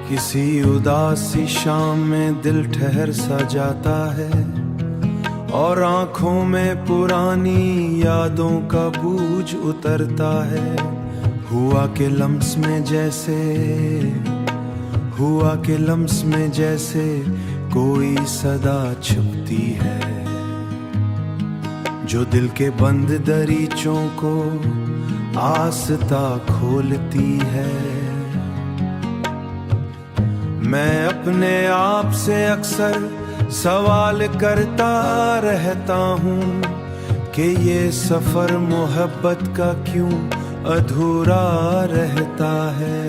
किसी उदासी शाम में दिल ठहर सा जाता है और आंखों में पुरानी यादों का बोझ उतरता है। हुआ के लम्स में जैसे कोई सदा छुपती है, जो दिल के बंद दरीचों को आस्ता खोलती है। मैं अपने आप से अक्सर सवाल करता रहता हूँ कि ये सफर मोहब्बत का क्यों अधूरा रहता है।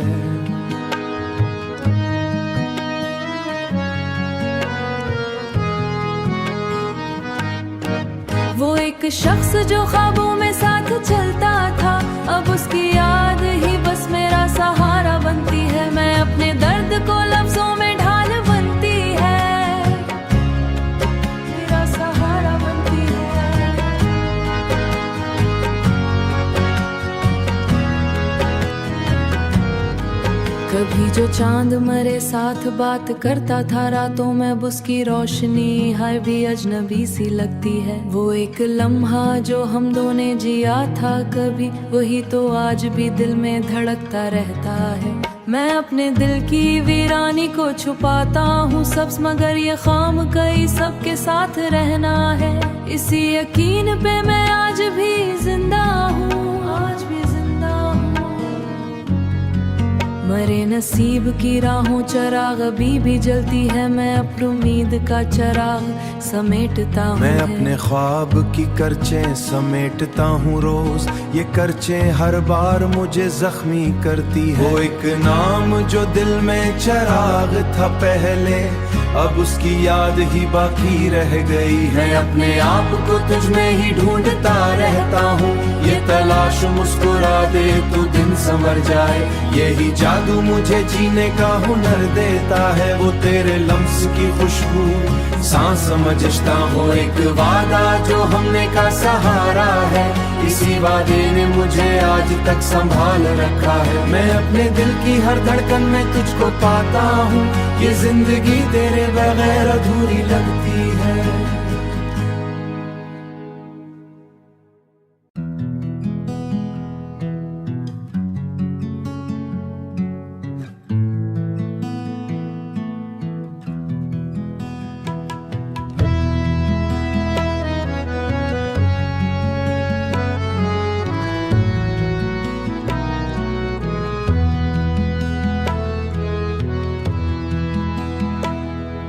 वो एक शख्स जो ख्वाबों में साथ चलता था, अब उसकी याद ही बस मेरा सहारा बनती है। मैं अपने दर्द को लफ्जों में ढाल बनती है, मेरा सहारा बनती है। कभी जो चांद मेरे साथ बात करता था रातों में, अब उसकी रोशनी हाय भी अजनबी सी लगती है। वो एक लम्हा जो हम दोनों ने जिया था कभी, वही तो आज भी दिल में धड़कता रहता है। मैं अपने दिल की वीरानी को छुपाता हूँ सब्ज़, मगर ये ख्वाम कई सबके साथ रहना है। इसी यकीन पे मैं आज भी जिंदा हूँ, आज भी जिंदा हूँ। मरे नसीब की राहों चराग अभी भी जलती है, मैं अपनी उम्मीद का चराग समेटता हूँ। मैं अपने ख्वाब की करचें समेटता हूँ रोज, ये करचें हर बार मुझे जख्मी करती है। वो एक नाम जो दिल में चराग था पहले, अब उसकी याद ही बाकी रह गई है। मैं अपने आप को तुझ में ही ढूंढता रहता हूँ, ये तलाश मुस्कुरा दे तो दिन संवर जाए। यही जादू मुझे जीने का हुनर देता है, वो तेरे लम्स की खुशबू सांस समझता हूँ। एक वादा जो हमने का सहारा है, इसी वादे ने मुझे आज तक संभाल रखा है। मैं अपने दिल की हर धड़कन में तुझको पाता हूँ, ये जिंदगी तेरे बगैर अधूरी लगती है।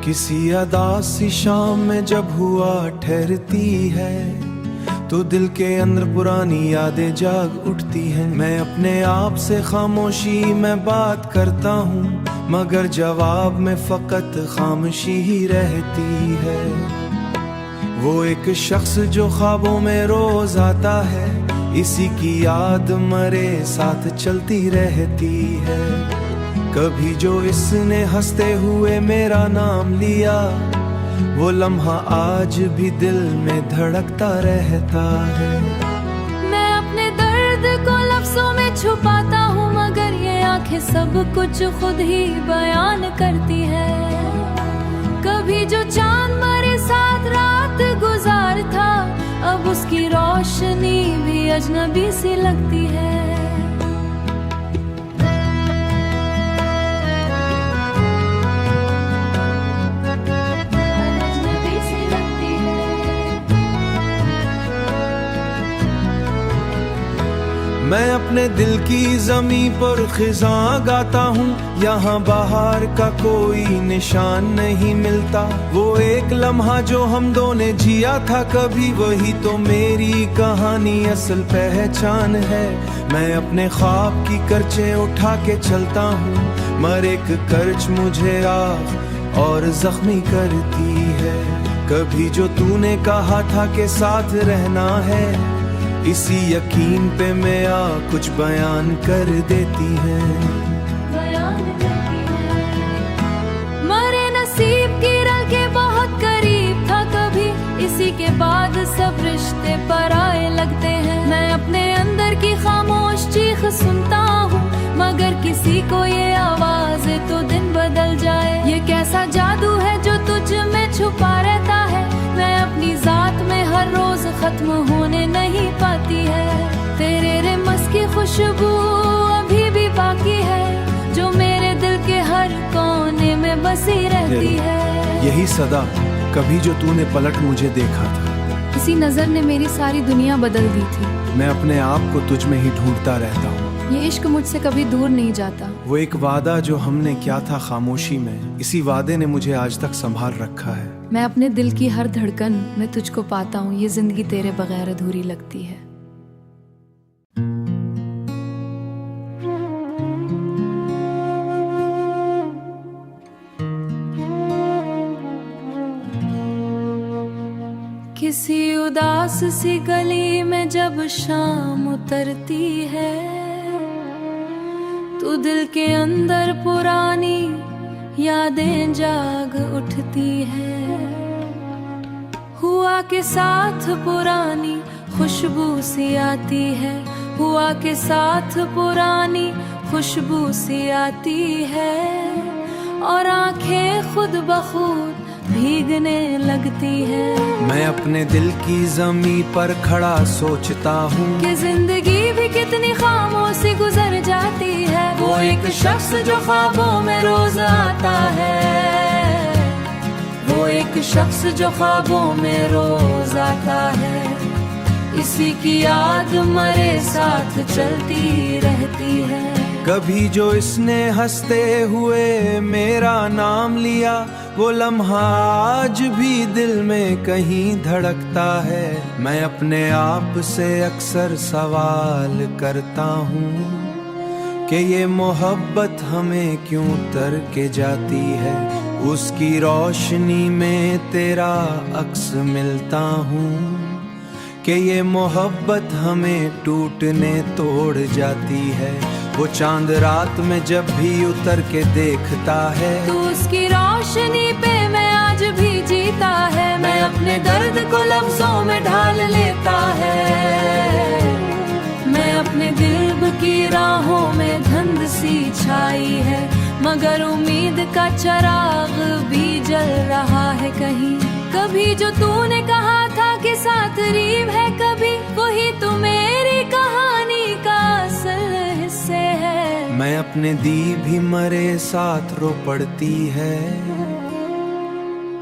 किसी अदासी शाम में जब हुआ ठहरती है, तो दिल के अंदर पुरानी यादें जाग उठती हैं। मैं अपने आप से खामोशी में बात करता हूँ, मगर जवाब में फकत खामोशी ही रहती है। वो एक शख्स जो ख्वाबों में रोज आता है, इसी की याद मरे साथ चलती रहती है। कभी जो इसने हंसते हुए मेरा नाम लिया, वो लम्हा आज भी दिल में धड़कता रहता है। मैं अपने दर्द को लफ्जों में छुपाता हूँ, मगर ये आंखें सब कुछ खुद ही बयान करती है। कभी जो चांद मेरे साथ रात गुजार था, अब उसकी रोशनी भी अजनबी सी लगती है। मैं अपने दिल की ज़मीं पर खिज़ां गाता हूँ, यहाँ बाहर का कोई निशान नहीं मिलता। वो एक लम्हा जो हम दोनों ने जिया था कभी, वही तो मेरी कहानी असल पहचान है। मैं अपने ख्वाब की करचें उठा के चलता हूँ, मगर एक करच मुझे आग और जख्मी करती है। कभी जो तूने कहा था कि साथ रहना है, इसी यकीन पे मैं कुछ बयान कर देती है। मरे नसीब की रल के बहुत करीब था कभी, इसी के बाद सब रिश्ते पराए लगते हैं। की खामोश चीख सुनता हूँ, मगर किसी को ये आवाज तो दिन बदल जाए। ये कैसा जादू है जो तुझ में छुपा रहता है, मैं अपनी जात में हर रोज खत्म होने नहीं पाती है। तेरे रेमस की खुशबू अभी भी बाकी है, जो मेरे दिल के हर कोने में बसी रहती है। यही सदा कभी जो तूने पलट मुझे देखा था, किसी नजर ने मेरी सारी दुनिया बदल दी थी। मैं अपने आप को तुझ में ही ढूंढता रहता हूँ। ये इश्क मुझसे कभी दूर नहीं जाता। वो एक वादा जो हमने किया था खामोशी में, इसी वादे ने मुझे आज तक संभाल रखा है। मैं अपने दिल की हर धड़कन में तुझको पाता हूँ, ये जिंदगी तेरे बगैर अधूरी लगती है। किसी उदास सी गली में जब शाम उतरती है, तो दिल के अंदर पुरानी यादें जाग उठती है। हुआ के साथ पुरानी खुशबू सी आती है, हुआ के साथ पुरानी खुशबू सी आती है, और आंखें खुद बखुद भीगने लगती है। मैं अपने दिल की जमी पर खड़ा सोचता हूँ कि जिंदगी भी कितनी खामोशी गुजर जाती है। वो एक शख्स जो ख्वाबों में रोज आता है, वो एक शख्स जो ख्वाबों में रोज आता है, इसी की याद मरे साथ चलती रहती है। कभी जो इसने हंसते हुए मेरा नाम लिया, वो लम्हा आज भी दिल में कहीं धड़कता है। मैं अपने आप से अक्सर सवाल करता हूँ कि ये मोहब्बत हमें क्यों तर के जाती है। उसकी रोशनी में तेरा अक्स मिलता हूँ कि ये मोहब्बत हमें टूटने तोड़ जाती है। वो चांद रात में जब भी उतर के देखता है, तो उसकी रोशनी पे मैं आज भी जीता है। मैं अपने दर्द को लफ्जों में ढाल लेता है, मैं अपने दिल की राहों में धुंध सी छाई है, मगर उम्मीद का चिराग भी जल रहा है कहीं। कभी जो तूने कहा था कि साथ रीव है, कभी वही तो मेरी कहानी का असल हिस्से है। मैं अपने दी भी मरे साथ रो पड़ती है।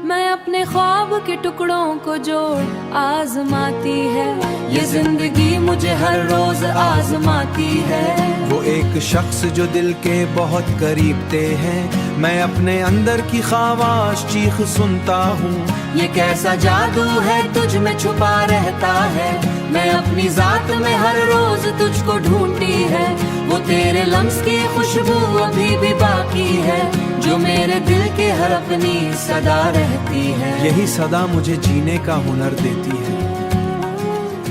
मैं अपने ख्वाब के टुकड़ों को जोड़ आजमाती है, ये जिंदगी मुझे हर रोज आजमाती है। वो एक शख्स जो दिल के बहुत करीब थे हैं, मैं अपने अंदर की ख्वाहिश चीख सुनता हूँ। ये कैसा जादू है तुझ में छुपा रहता है, मैं अपनी जात में हर रोज तुझको ढूंढती है। वो तेरे लम्स की खुशबू अभी भी बाकी है, जो मेरे दिल के हर अपनी सदा रहती है। यही सदा मुझे जीने का हुनर देती है।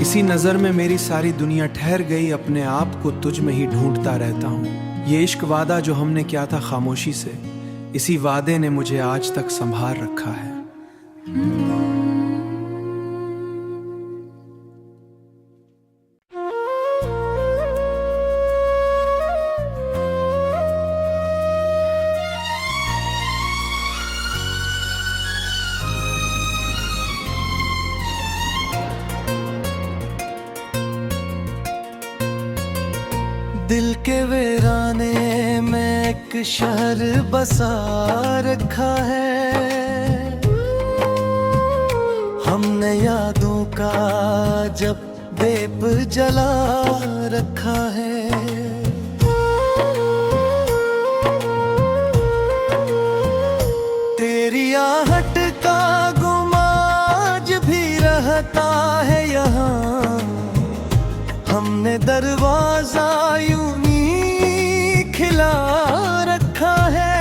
इसी नजर में मेरी सारी दुनिया ठहर गई, अपने आप को तुझ में ही ढूंढता रहता हूँ। ये इश्क वादा जो हमने किया था खामोशी से, इसी वादे ने मुझे आज तक संभाल रखा है। दिल के वीराने में एक शहर बसा रखा है, हमने यादों का जब दीप जला रखा है। तेरी आहट का गुमाज भी रहता है यहाँ, हमने दरवाजा यूं ही खिला रखा है।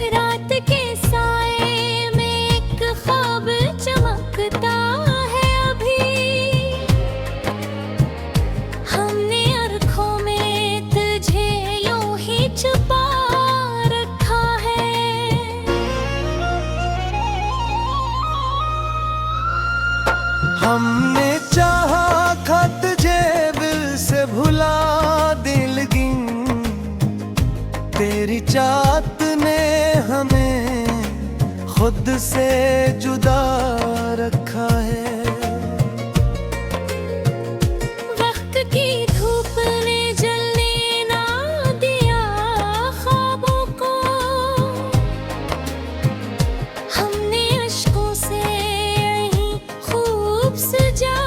रात के साए में एक ख्वाब चमकता है अभी, हमने अरखों में तुझे यूं ही छुपा रखा है। हमने चाहा खत तुझे से जुदा रखा है। वक्त की धूप ने जलने ना दिया ख्वाबों को, हमने अश्कों से यहीं खूब सजा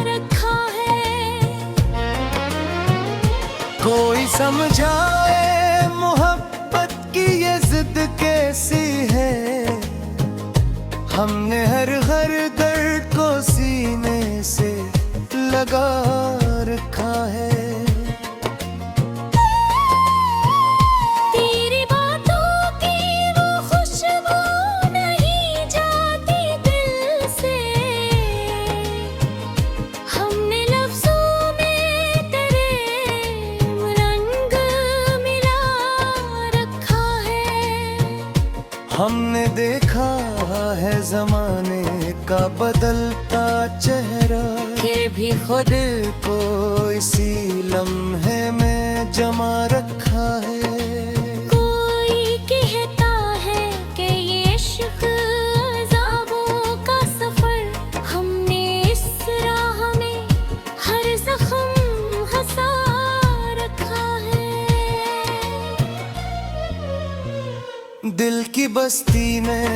रखा है। कोई समझाए मोहब्बत की ये जिद कैसी है, हमने हर दर्द को सीने से लगा रखा है। तेरी बातों की वो खुशबू नहीं जाती दिल से, हमने लफ्जों में तेरे रंग मिला रखा है। हमने देखा है जमाने का बदलता चेहरा, फिर भी खुद को इसी लम्हे में जमा रखा है। कोई कहता है कि ये इश्क अज़ाबों का सफर, हमने इस राह में हर जख्म हंसा रखा है। दिल की बस्ती में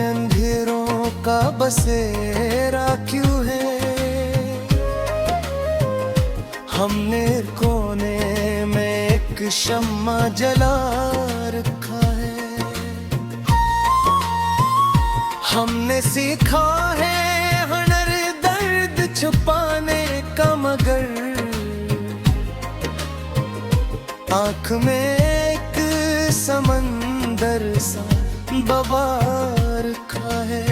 अंधेरों का बसेरा क्यों है, हमने कोने में एक शम्मा जला रखा है। हमने सीखा है हुनर दर्द छुपाने का, मगर आँख में एक समंदर सा दबा रखा है।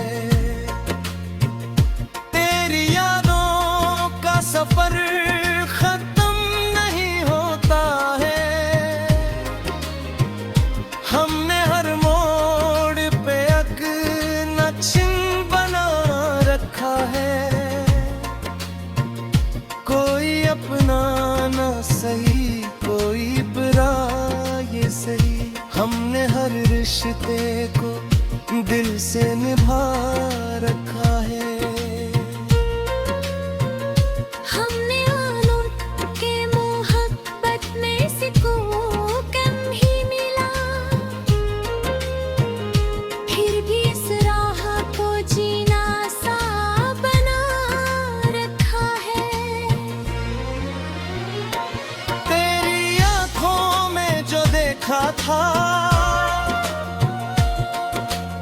तेरी यादों का सफर खत्म नहीं होता है, हमने हर मोड़ पे एक नक्शिन बना रखा है। कोई अपना ना सही कोई पराया सही, हमने हर रिश्ते को दिल से निभा रखा है। हमने आलों के मोहब्बत में सुकून कम ही मिला, फिर भी इस राह को जीना सा बना रखा है। तेरी आँखों में जो देखा था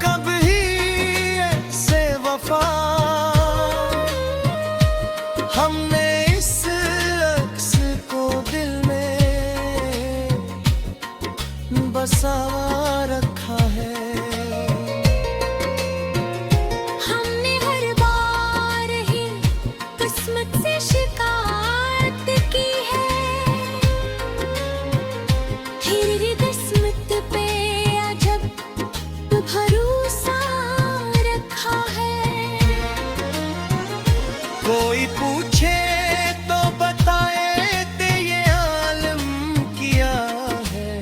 कभी ऐसे वफा, हमने इस अक्स को दिल में बसा रखा है। हमने हर बार ही किस्मत से शिकायत की है, फिर भी किस्मत पे अजब भरोसा रखा है। कोई पूछे तो बताए ते ये आलम किया है,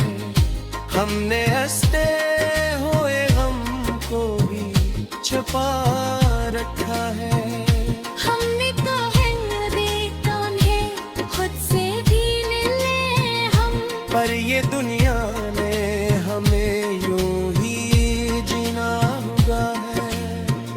हमने हंसते हुए गम को भी छुपा रखा है। हमने कहा देता उन्हें खुद से भी मिले हम, पर ये दुनिया ने हमें यूं ही जीना होगा है।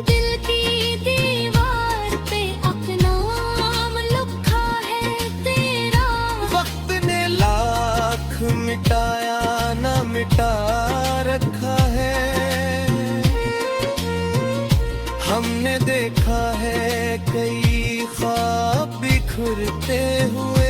दिल की दीवार पे अपना नाम लिखा है तेरा, वक्त ने लाख मिटाया ना मिटा रखा है। हमने देखा है कई ख्वाब बिखरते हुए,